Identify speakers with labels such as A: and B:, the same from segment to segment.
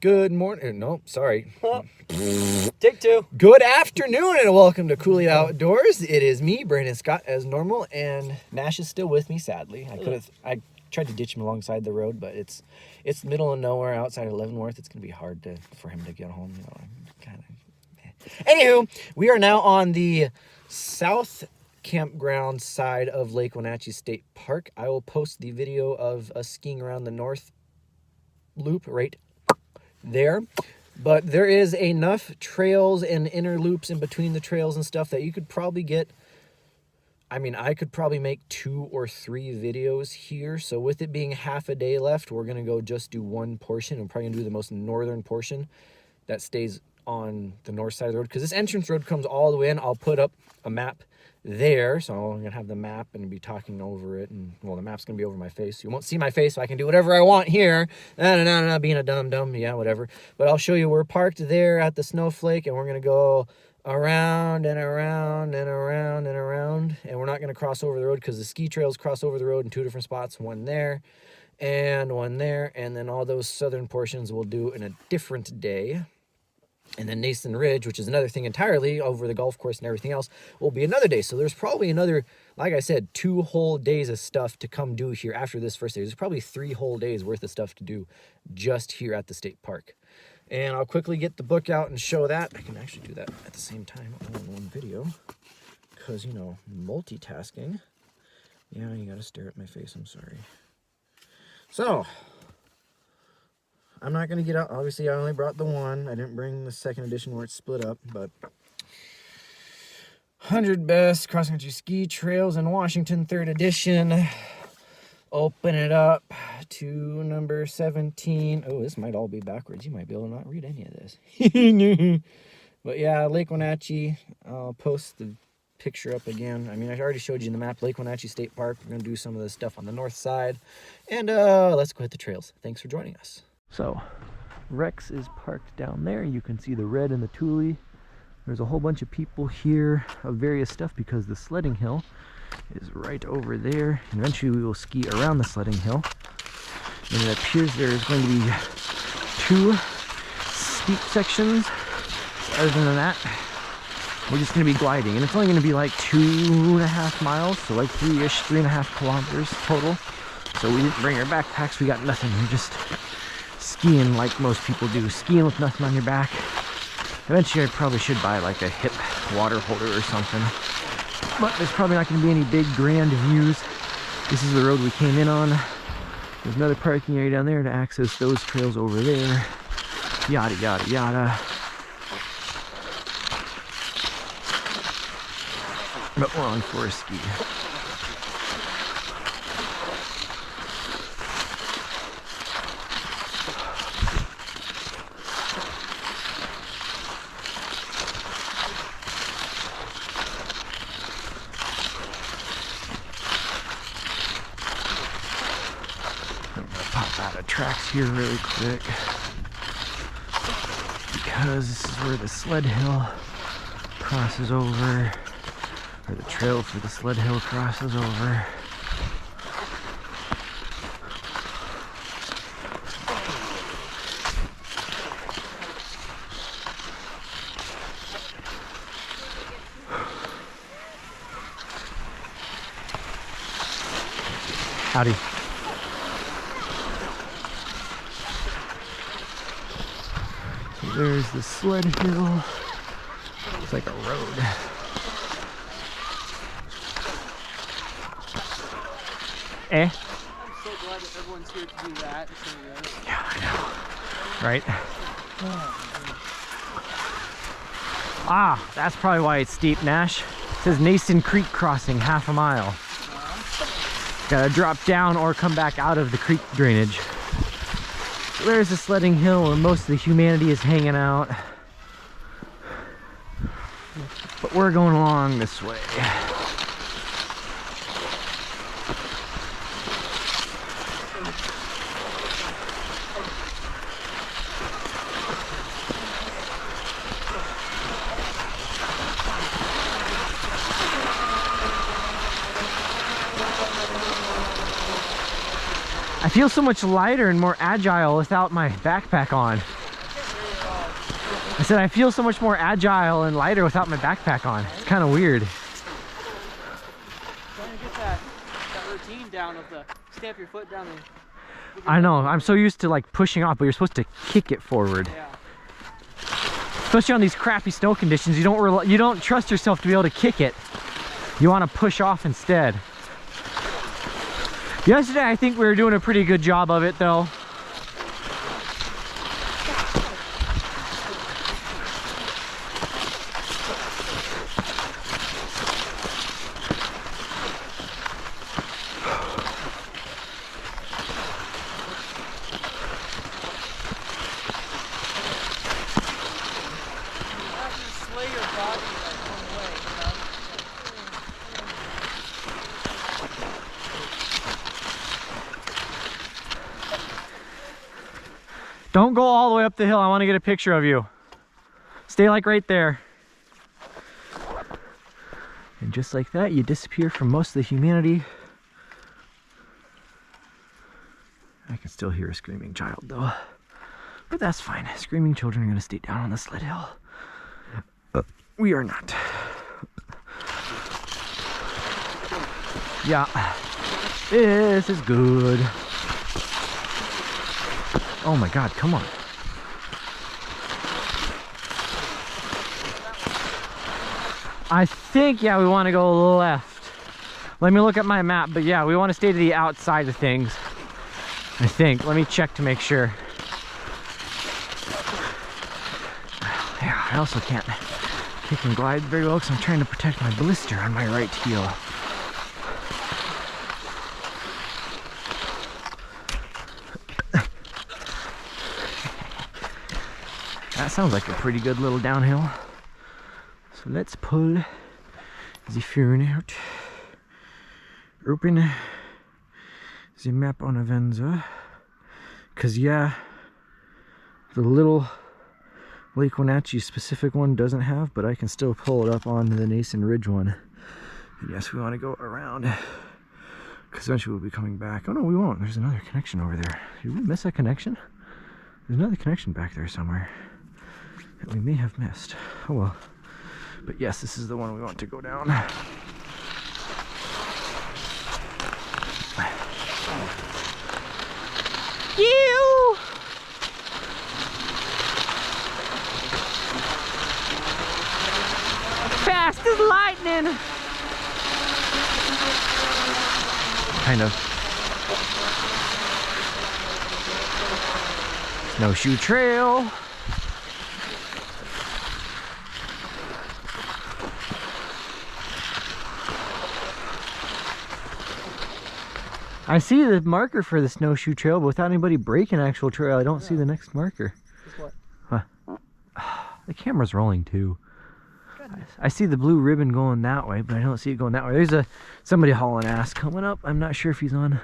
A: Good morning. No, sorry.
B: Take two.
A: Good afternoon and welcome to Cooley Outdoors. It is me, Brandon Scott, as normal, and Nash is still with me, sadly. I tried to ditch him alongside the road, but it's middle of nowhere outside of Leavenworth. It's going to be hard for him to get home. Anywho, we are now on the south campground side of Lake Wenatchee State Park. I will post the video of us skiing around the north loop right there, but there is enough trails and inner loops in between the trails and stuff that you could probably get. I could probably make 2 or 3 videos here. So with it being half a day left, we're gonna go just do one portion. I'm probably gonna do the most northern portion that stays on the north side of the road, because this entrance road comes all the way in. I'll put up a map there, so I'm gonna have the map and be talking over it, and well, the map's gonna be over my face, so you won't see my face, so I can do whatever I want here. No, being a dumb, yeah, whatever. But I'll show you, we're parked there at the snowflake, and we're gonna go around and around and around and around, and we're not gonna cross over the road because the ski trails cross over the road in 2 different spots, one there and one there, and then all those southern portions we'll do in a different day. And then Nason Ridge, which is another thing entirely, over the golf course and everything else, will be another day. So there's probably another, like I said, 2 whole days of stuff to come do here after this first day. There's probably 3 whole days worth of stuff to do just here at the state park. And I'll quickly get the book out and show that. I can actually do that at the same time all in one video, because, you know, multitasking. Yeah, you gotta stare at my face, I'm sorry. So I'm not going to get out. Obviously, I only brought the one. I didn't bring the second edition where it's split up, but 100 Best Cross-Country Ski Trails in Washington, 3rd edition. Open it up to number 17. Oh, this might all be backwards. You might be able to not read any of this. But yeah, Lake Wenatchee. I'll post the picture up again. I already showed you the map. Lake Wenatchee State Park. We're going to do some of this stuff on the north side. And let's go hit the trails. Thanks for joining us. So, Rex is parked down there. You can see the red and the Thule. There's a whole bunch of people here of various stuff because the sledding hill is right over there. Eventually we will ski around the sledding hill. And it appears there is going to be 2 steep sections. Other than that, we're just going to be gliding. And it's only going to be like 2.5 miles, so like 3-ish, 3.5 kilometers total. So we didn't bring our backpacks. We got nothing. We're just skiing like most people do, skiing with nothing on your back. Eventually I probably should buy like a hip water holder or something, but there's probably not going to be any big grand views. This is the road we came in on. There's another parking area down there to access those trails over there, yada yada yada. But we're on for a ski. Tracks here really quick because this is where the sled hill crosses over, or the trail for the sled hill crosses over. Howdy. There's the sled hill. It's like a road.
B: I'm so glad that everyone's here to do that.
A: Yeah, I know. Right? Ah, that's probably why it's steep, Nash. It says Nason Creek crossing, 1/2 mile. Gotta drop down or come back out of the creek drainage. There's the sledding hill where most of the humanity is hanging out. But we're going along this way. I feel so much lighter and more agile without my backpack on. I said I feel so much more agile and lighter without my backpack on. It's kind of weird.
B: Trying to get that routine down of the stamp your foot down.
A: I know. I'm so used to like pushing off, but you're supposed to kick it forward.
B: Yeah.
A: Especially on these crappy snow conditions, you don't trust yourself to be able to kick it. You want to push off instead. Yesterday, I think we were doing a pretty good job of it, though. Don't go all the way up the hill. I want to get a picture of you. Stay like right there. And just like that, you disappear from most of the humanity. I can still hear a screaming child though. But that's fine. Screaming children are going to stay down on the sled hill. We are not. Yeah. This is good. Oh my God, come on. I think, yeah, we want to go left. Let me look at my map, but yeah, we want to stay to the outside of things. I think. Let me check to make sure. Yeah, I also can't kick and glide very well because I'm trying to protect my blister on my right heel. That sounds like a pretty good little downhill. So let's pull the phone out. Open the map on Avenza. Cause yeah, the little Lake Wenatchee specific one doesn't have, but I can still pull it up on the Nason Ridge one. And yes, we want to go around. Because eventually we'll be coming back. Oh no, we won't. There's another connection over there. Did we miss a connection? There's another connection back there somewhere that we may have missed. Oh well. But yes, this is the one we want to go down. You! Fast as lightning! Kind of. Snowshoe trail. I see the marker for the snowshoe trail, but without anybody breaking actual trail, I don't see the next marker.
B: What?
A: Huh. The camera's rolling too. I see the blue ribbon going that way, but I don't see it going that way. There's somebody hauling ass coming up. I'm not sure if he's on.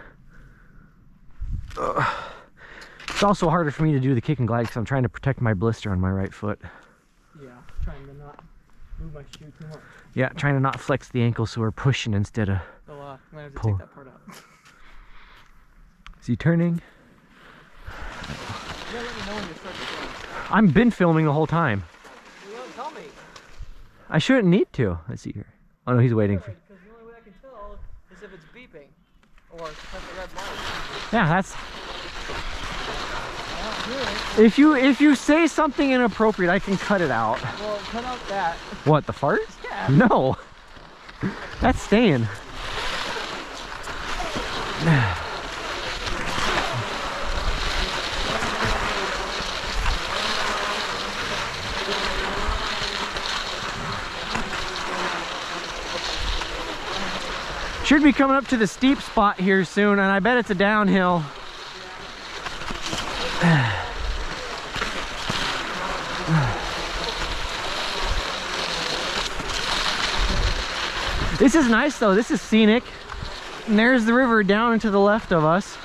A: It's also harder for me to do the kick and glide because I'm trying to protect my blister on my right foot.
B: Yeah, trying to not move my shoe too much.
A: Yeah, trying to not flex the ankle so we're pushing instead of
B: So I'm gonna have to
A: pull.
B: take that part out.
A: Is he turning?
B: You gotta let me know when you start to film.
A: I've been filming the whole time.
B: You don't tell me.
A: I shouldn't need to. Let's see here. Oh no, he's waiting for.
B: Because the only way I can tell is if it's beeping or has the red light.
A: Yeah, that's.
B: I don't do it.
A: If you say something inappropriate, I can cut it out.
B: Well, cut out that.
A: What, the fart?
B: Yeah.
A: No. That's staying. Should be coming up to the steep spot here soon, and I bet it's a downhill. This is nice though, this is scenic. And there's the river down and to the left of us.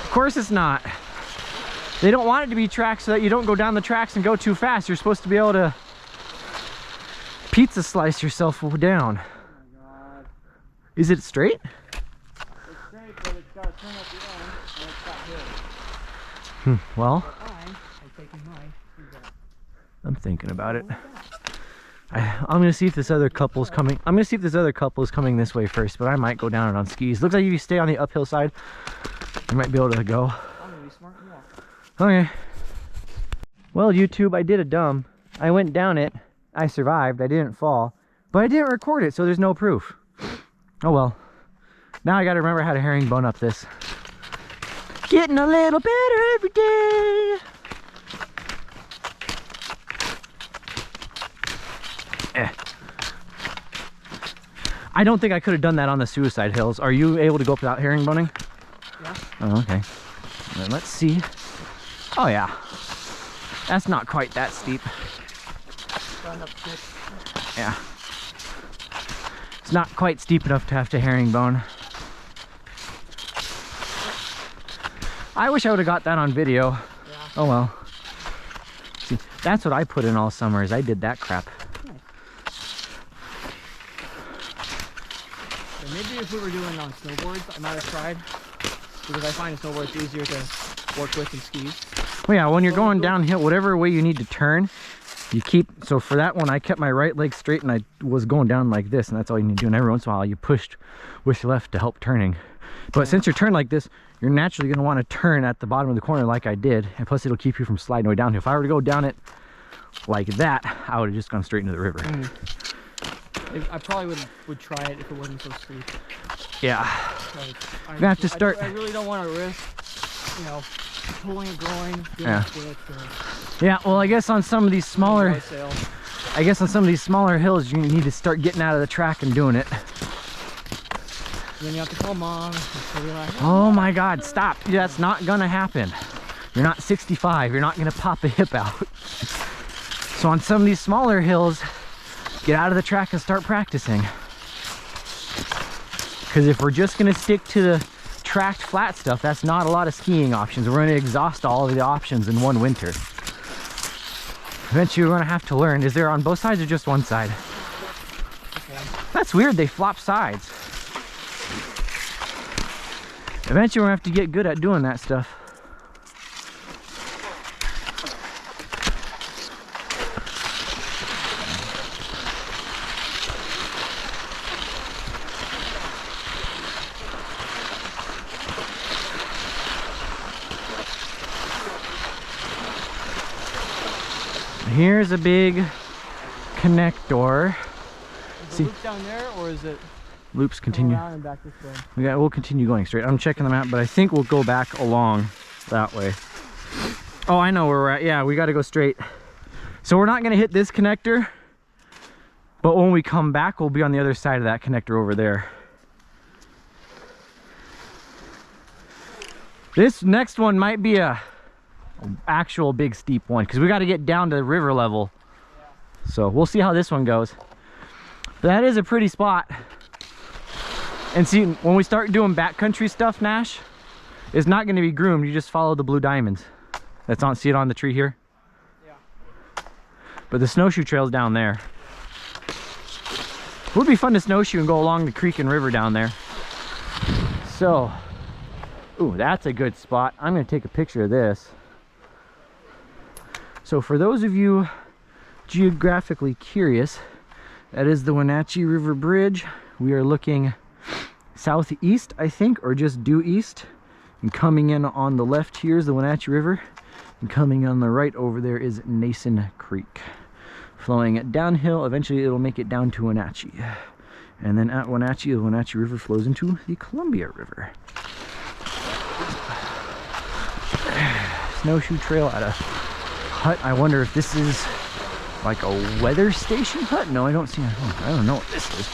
A: Of course it's not. They don't want it to be tracks so that you don't go down the tracks and go too fast. You're supposed to be able to pizza slice yourself down.
B: Oh my God.
A: Is it straight?
B: It's straight, but it's got to turn at the end and it's got hills.
A: Well,
B: But I take
A: I'm thinking about it. I'm gonna see if this other couple's coming. I'm gonna see if this other couple is coming this way first, but I might go down it on skis. Looks like if you stay on the uphill side, you might be able to go.
B: I'm gonna be smart and walk.
A: Okay. Well, YouTube, I did a dumb. I went down it. I survived. I didn't fall, but I didn't record it, so there's no proof. Oh well. Now I gotta remember how to herringbone up this. Getting a little better every day. I don't think I could have done that on the Suicide Hills. Are you able to go up without herringboning?
B: Yeah.
A: Oh, okay. Then let's see. Oh yeah. That's not quite that steep. Yeah. It's not quite steep enough to have to herringbone. I wish I would have got that on video. Yeah. Oh well. See, that's what I put in all summers. I did that crap.
B: So maybe if we were doing it on snowboards, I might have tried. Because I find snowboards easier to work with than skis.
A: Well, yeah, when you're going downhill, whatever way you need to turn, you keep, so for that one, I kept my right leg straight and I was going down like this, and that's all you need to do. And every once in a while, you pushed with your left to help turning. But since you're turned like this, you're naturally going to want to turn at the bottom of the corner like I did, and plus it'll keep you from sliding way downhill. If I were to go down it like that, I would have just gone straight into the river.
B: I probably would try it if it wasn't so steep.
A: Yeah.
B: Like,
A: You have to start.
B: I really don't want to risk, you know, pulling a groin, doing
A: Yeah.
B: a split,
A: Yeah, well, I guess on some of these smaller,
B: sail.
A: I guess on some of these smaller hills, you need to start getting out of the track and doing it.
B: And then you have to call mom. And like,
A: Oh my God, stop. That's not gonna happen. You're not 65, you're not gonna pop a hip out. So on some of these smaller hills, get out of the track and start practicing. Because if we're just gonna stick to the tracked flat stuff, that's not a lot of skiing options. We're gonna exhaust all of the options in one winter. Eventually we're gonna have to learn. Is there on both sides or just one side? That's weird, they flop sides. Eventually we're gonna have to get good at doing that stuff. Here's a big connector.
B: Is the loop down there, or is it
A: loops continue
B: around and back this way?
A: we'll continue going straight. I'm checking the map, but I think we'll go back along that way. Oh, I know where we're at. Yeah, we got to go straight. So we're not going to hit this connector, but when we come back, we'll be on the other side of that connector over there. This next one might be a actual big steep one, because we got to get down to river level. So we'll see how this one goes. But that is a pretty spot. And see, when we start doing backcountry stuff, Nash, it's not going to be groomed. You just follow the blue diamonds. That's on, see it on the tree here?
B: Yeah.
A: But the snowshoe trail's down there. It would be fun to snowshoe and go along the creek and river down there. So, ooh, that's a good spot. I'm going to take a picture of this. So for those of you geographically curious, that is the Wenatchee River Bridge. We are looking southeast, I think, or just due east. And coming in on the left here is the Wenatchee River. And coming on the right over there is Nason Creek. Flowing downhill, eventually it'll make it down to Wenatchee. And then at Wenatchee, the Wenatchee River flows into the Columbia River. Snowshoe trail at a hut. I wonder if this is like a weather station hut. No, I don't see. I don't know what this is.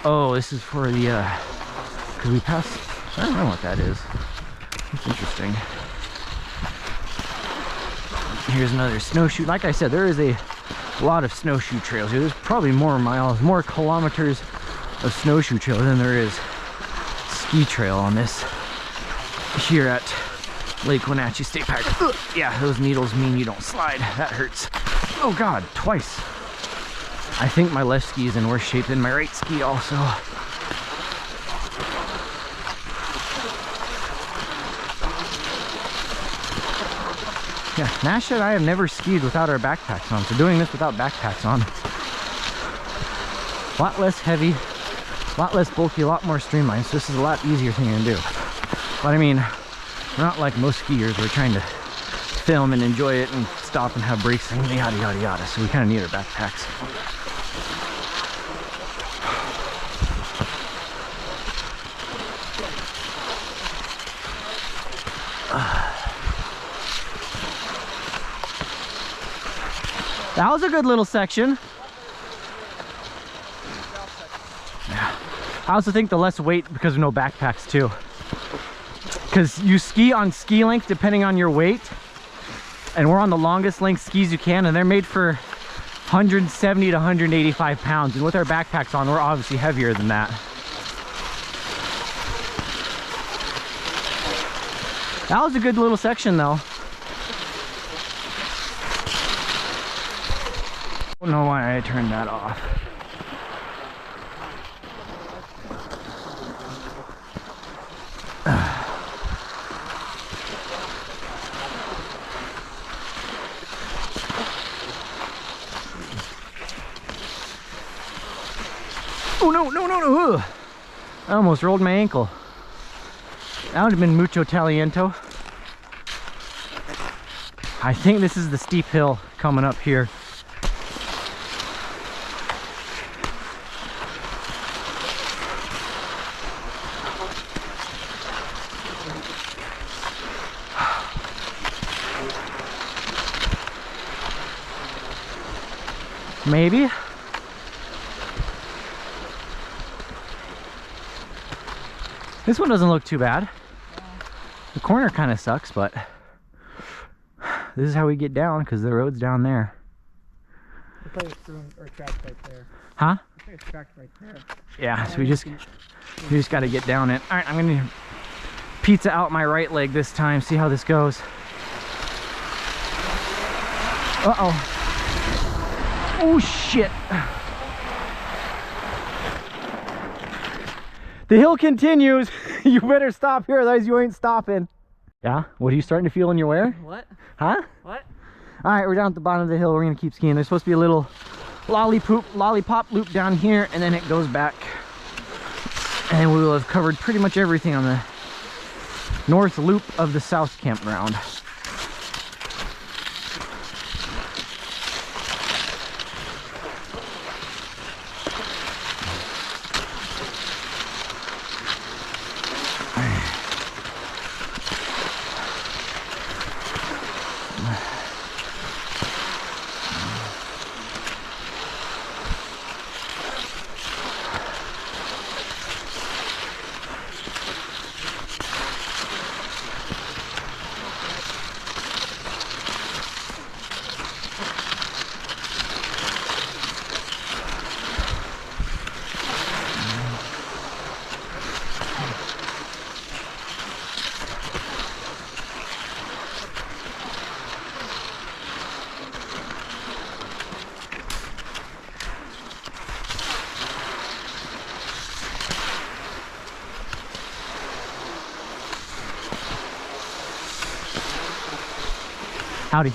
A: Oh, this is for the because we passed. I don't know what that is. It's interesting. Here's another snowshoe. Like I said, there is a lot of snowshoe trails here. There's probably more miles, more kilometers of snowshoe trail than there is ski trail on this here at Lake Wenatchee State Park. Ugh, yeah, those needles mean you don't slide. That hurts. Oh God, twice. I think my left ski is in worse shape than my right ski also. Yeah, Nash and I have never skied without our backpacks on, so doing this without backpacks on, a lot less heavy, a lot less bulky, a lot more streamlined, so this is a lot easier thing to do. But I mean, we're not like most skiers. We're trying to film and enjoy it and stop and have breaks and yada yada yada, so we kind of need our backpacks. That was a good little section. Yeah. I also think the less weight because of no backpacks too. Because you ski on ski length depending on your weight. And we're on the longest length skis you can, and they're made for 170 to 185 pounds. And with our backpacks on, we're obviously heavier than that. That was a good little section though. I don't know why I turned that off. Oh no, no, no, no! I almost rolled my ankle. That would have been mucho taliento. I think this is the steep hill coming up here. Maybe. This one doesn't look too bad. The corner kind of sucks, but this is how we get down because the road's down there.
B: Looks like it's tracked right there.
A: Huh?
B: Looks like it's tracked right there.
A: Yeah, so we just got to get down it. All right, I'm gonna pizza out my right leg this time. See how this goes. Uh-oh. Oh shit. The hill continues. You better stop here, otherwise you ain't stopping. Yeah? What are you starting to feel in your wear?
B: What?
A: Huh?
B: What?
A: Alright, we're down at the bottom of the hill. We're gonna keep skiing. There's supposed to be a little lollipop loop down here, and then it goes back. And then we will have covered pretty much everything on the north loop of the south campground. Howdy.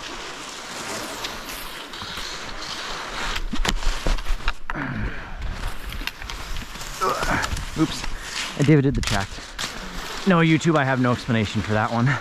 A: Oops, I divoted the track. No, YouTube, I have no explanation for that one.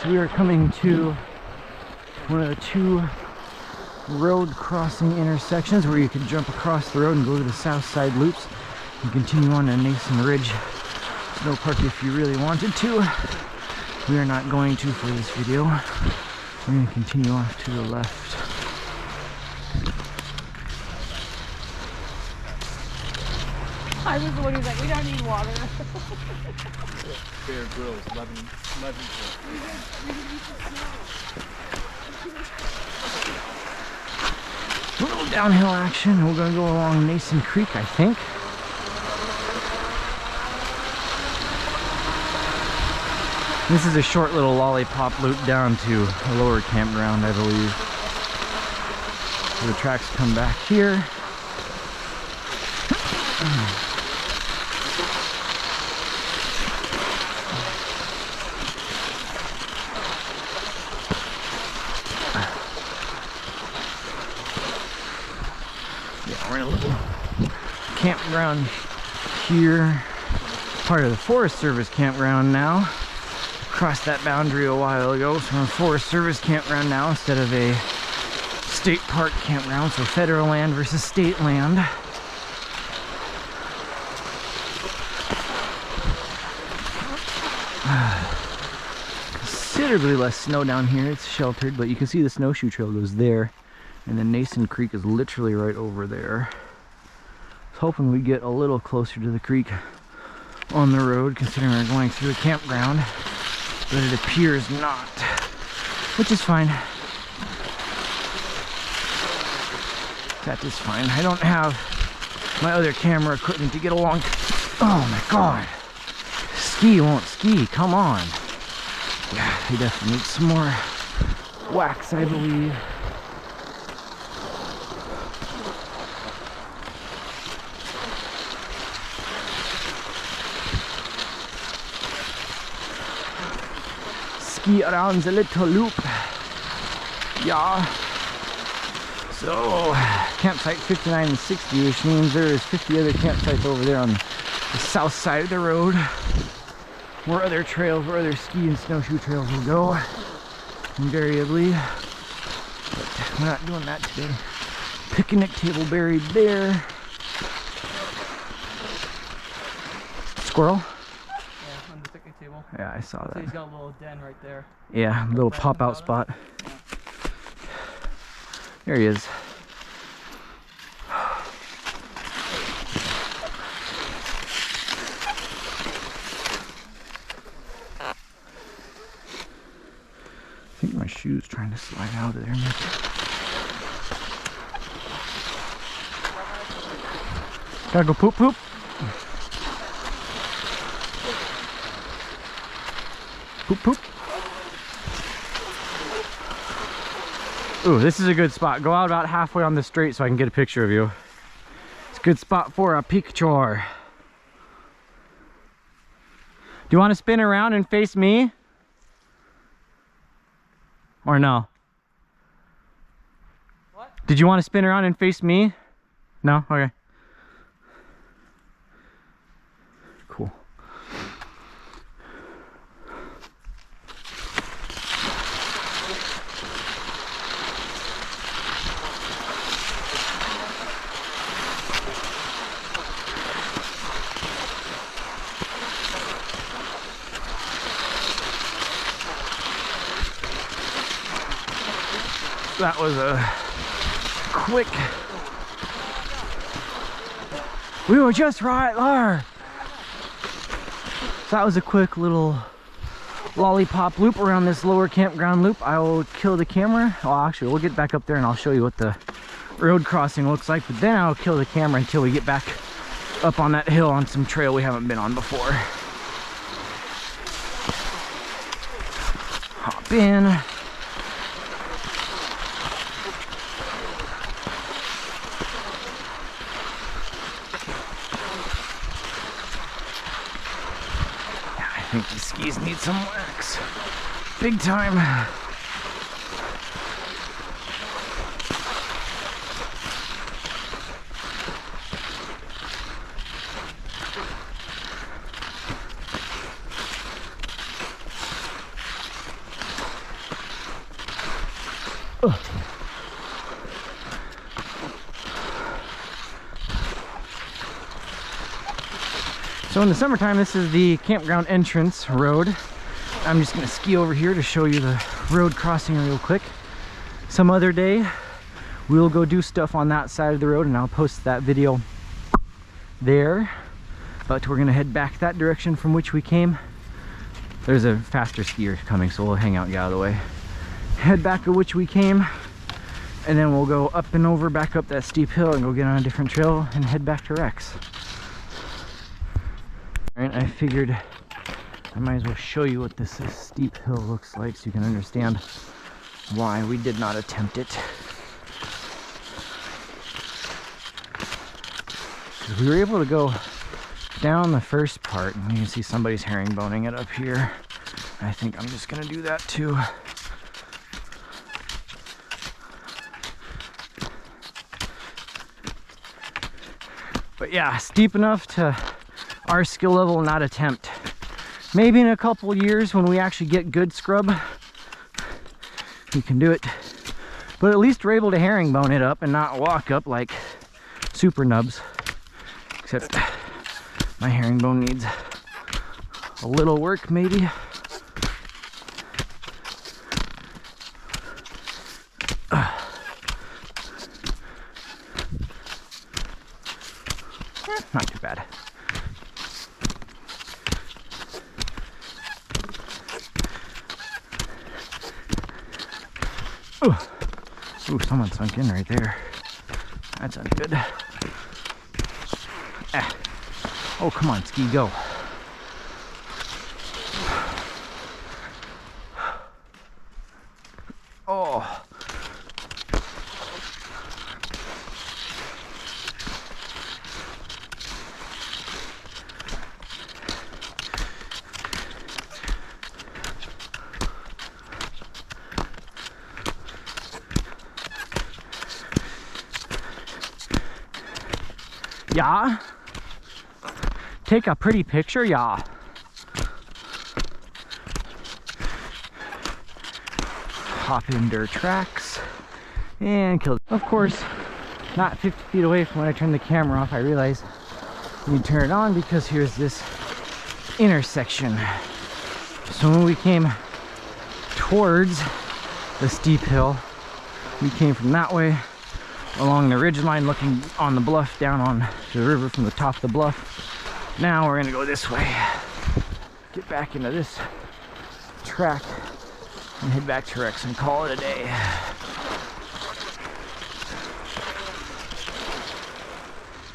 A: We are coming to one of the two road crossing intersections where you can jump across the road and go to the south side loops and continue on to Nason Ridge Snow Park if you really wanted to. We are not going to for this video. We're going to continue off to the left.
C: I was the one who's like, we don't need water.
D: Bear Grylls, 11.
B: A little downhill action. We're gonna go along Nason Creek, I think. This is a short little lollipop loop down to a lower campground, I believe. So the tracks come back here. Yeah, we're in a little campground here. Part of the Forest Service campground now. Crossed that boundary a while ago, so we're in a Forest Service campground now instead of a state park campground, so federal land versus state land. Considerably less snow down here. It's sheltered, but you can see the snowshoe trail goes there, and then Nason Creek is literally right over there. I was hoping we'd get a little closer to the creek on the road, considering we're going through a campground, but it appears not, which is fine. That is fine. I don't have my other camera equipment to get along. Oh my god. Ski won't ski. Come on. Yeah, he definitely needs some more wax, I believe. Ski around the little loop. Yeah. So, campsite 59 and 60, which means there is 50 other campsites over there on the south side of the road, where other trails, where other ski and snowshoe trails will go, invariably. But we're not doing that today. Picnic table buried there. Squirrel? Yeah, on the picnic table. Yeah, I saw So that. he's got a little den right there.
A: Yeah, little pop-out spot. There he is.
B: I think my shoe's trying to slide out of there. Maybe. Gotta go poop poop. Poop poop. Ooh, this is a good spot. Go out about halfway on the straight so I can get a picture of you. It's a good spot for a picture. Do you want to spin around and face me? Or no? What? Did you want to spin around and face me? No? Okay. Cool. That was a quick. We were just right there. So that was a quick little lollipop loop around this lower campground loop. I will kill the camera. Well, actually, we'll get back up there and I'll show you what the road crossing looks like. But then I'll kill the camera until we get back up on that hill on some trail we haven't been on before. Hop in. I think these skis need some wax. Big time. So in the summertime, this is the campground entrance road. I'm just gonna ski over here to show you the road crossing real quick. Some other day, we'll go do stuff on that side of the road and I'll post that video there. but we're gonna head back that direction from which we came. There's a faster skier coming, so we'll hang out and get out of the way. Head back to which we came, and then we'll go up and over, back up that steep hill and go get on a different trail and head back to Rex. All right, I figured I might as well show you what this steep hill looks like so you can understand why we did not attempt it. We were able to go down the first part, and you can see somebody's herringboning it up here. I think I'm just gonna do that too. But yeah, steep enough to our skill level not attempt. Maybe in a couple years when we actually get good scrub, we can do it. But at least we're able to herringbone it up and not walk up like super nubs. Except my herringbone needs a little work maybe. Not too bad. Ooh, someone sunk in right there. That sounds good. Ah. Oh, come on, ski, go. Oh. Yeah. Take a pretty picture, yeah. Hop in dirt tracks and kill. Of course, not 50 feet away from when I turn the camera off, I realize you need to turn it on because here's this intersection. So when we came towards the steep hill, we came from that way along the ridge line looking on the bluff down on the river from the top of the bluff. Now we're gonna go this way, get back into this track and head back to Rex and call it a day.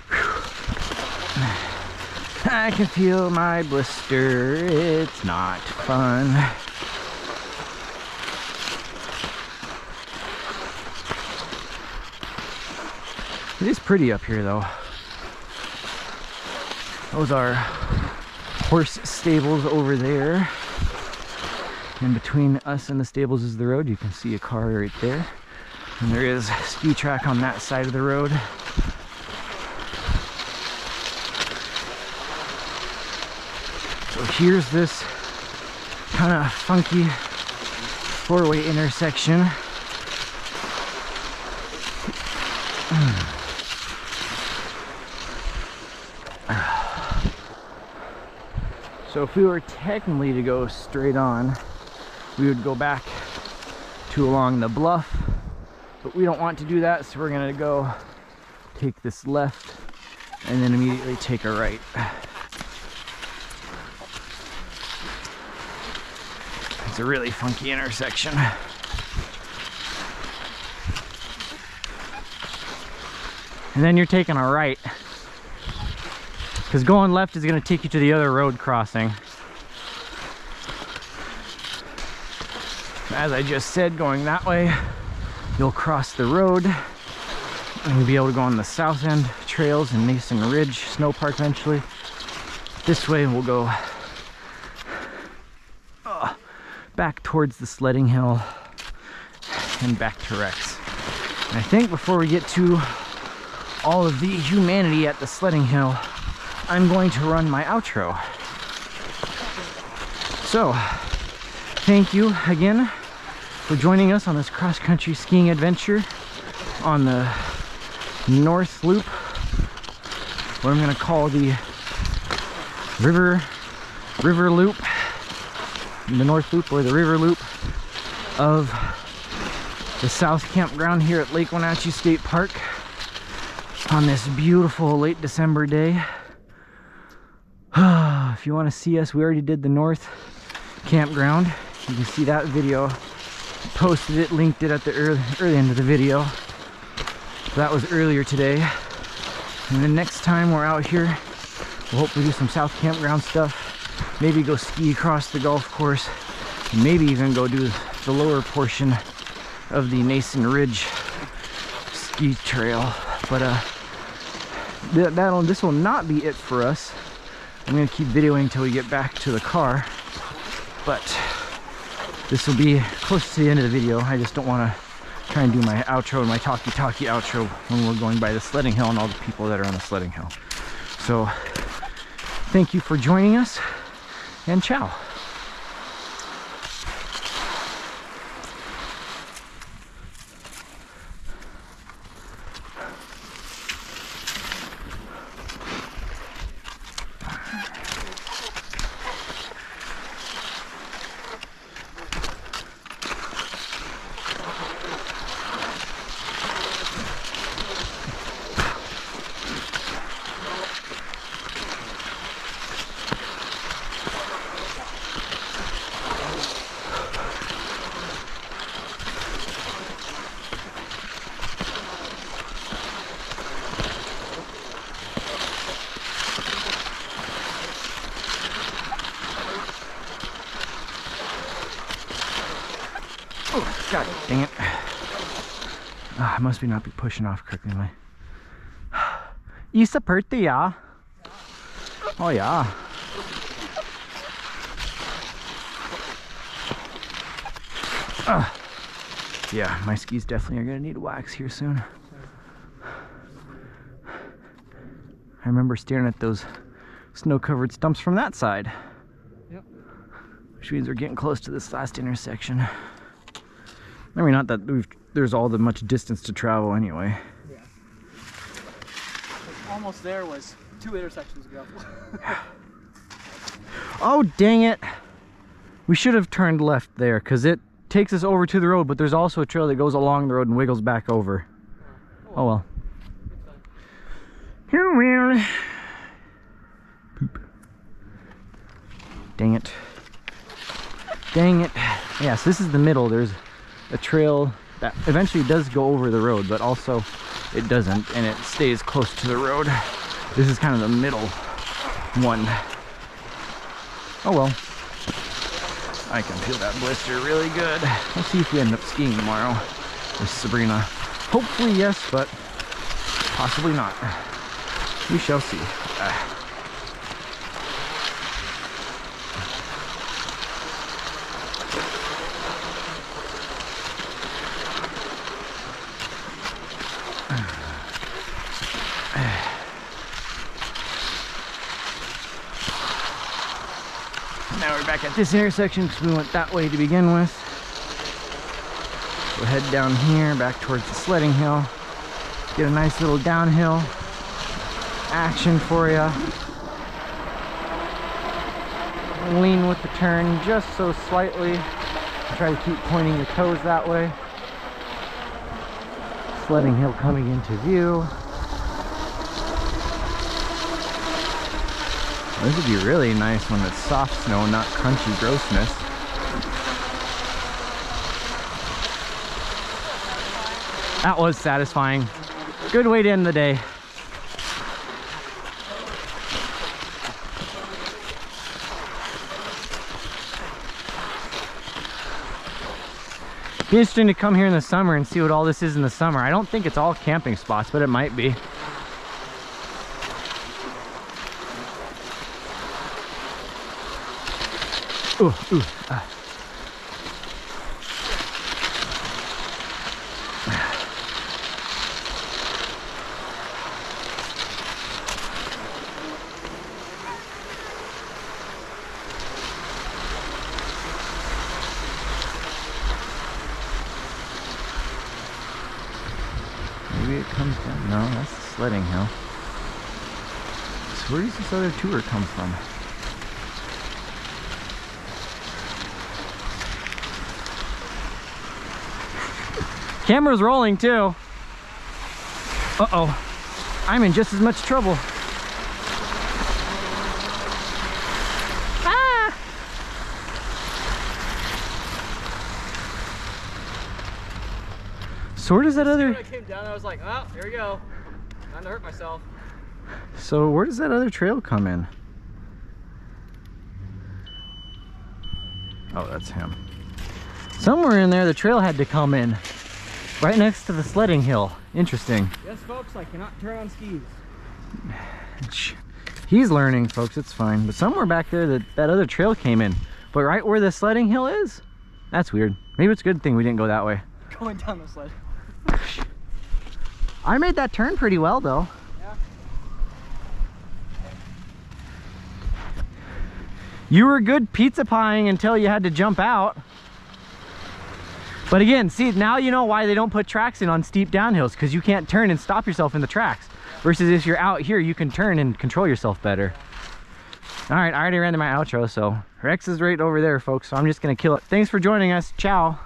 B: Whew. I can feel my blister, it's not fun. It is pretty up here though. Those are horse stables over there. And between us and the stables is the road. You can see a car right there. And there is a ski track on that side of the road. So here's this kind of funky four-way intersection. So if we were technically to go straight on, we would go back to along the bluff, but we don't want to do that, so we're gonna go take this left and then immediately take a right. It's a really funky intersection. And then you're taking a right, because going left is going to take you to the other road crossing. As I just said, going that way, you'll cross the road and you'll be able to go on the south end trails in Nason Ridge Snow Park eventually. This way we'll go back towards the sledding hill and back to Rex. And I think before we get to all of the humanity at the sledding hill, I'm going to run my outro. So, thank you again for joining us on this cross-country skiing adventure on the North Loop, what I'm going to call the River Loop, the North Loop or the River Loop of the South Campground here at Lake Wenatchee State Park on this beautiful late December day. If you want to see us, we already did the north campground. You can see that video. Posted it, linked it at the early end of the video. So that was earlier today. And then next time we're out here, we'll hopefully do some south campground stuff. Maybe go ski across the golf course. And maybe even go do the lower portion of the Nason Ridge ski trail. But this will not be it for us. I'm gonna keep videoing until we get back to the car. But this will be close to the end of the video. I just don't want to try and do my outro and my talkie outro when we're going by the sledding hill and all the people that are on the sledding hill. So thank you for joining us, and ciao. Oh, God dang it. I must not be pushing off correctly. Isa pretty, yeah? Oh, yeah. Yeah, my skis definitely are gonna need wax here soon. I remember staring at those snow-covered stumps from that side. Yep. Which means we're getting close to this last intersection. I mean, not that there's all that much distance to travel anyway.
D: Yeah. Almost there was 2 intersections ago.
B: Oh, dang it. We should have turned left there, because it takes us over to the road, but there's also a trail that goes along the road and wiggles back over. Oh well. Here we are. Poop. Dang it. Dang it. Yes, this is the middle. There's a trail that eventually does go over the road, but also it doesn't, and it stays close to the road. This is kind of the middle one. Oh well. I can feel that blister really good. Let's see if we end up skiing tomorrow with Sabrina. Hopefully yes, but possibly not. We shall see. Now we're back at this intersection because we went that way to begin with. We'll head down here back towards the sledding hill. Get a nice little downhill action for you. Lean with the turn just so slightly. Try to keep pointing your toes that way. Sledding hill coming into view. This would be really nice when it's soft snow, not crunchy grossness. That was satisfying. Good way to end the day. Be interesting to come here in the summer and see what all this is in the summer. I don't think it's all camping spots, but it might be. Ooh, ooh, Maybe it comes down. No, that's the sledding hill. So where does this other tour come from? Camera's rolling too. Uh-oh. I'm in just as much trouble. So where does that other...
A: When I came down, I was like, oh, here we go. Time to hurt myself.
B: So where does that other trail come in? Oh, that's him. Somewhere in there, the trail had to come in. Right next to the sledding hill. Interesting.
A: Yes, folks, I cannot turn on skis.
B: He's learning, folks. It's fine. But somewhere back there, that other trail came in. But right where the sledding hill is? That's weird. Maybe it's a good thing we didn't go that way.
D: Going down the sled.
B: I made that turn pretty well, though.
D: Yeah.
B: You were good pizza pieing until you had to jump out. But again, see, now you know why they don't put tracks in on steep downhills, because you can't turn and stop yourself in the tracks. Versus if you're out here, you can turn and control yourself better. All right, I already ran to my outro, so Rex is right over there, folks. So I'm just gonna kill it. Thanks for joining us. Ciao.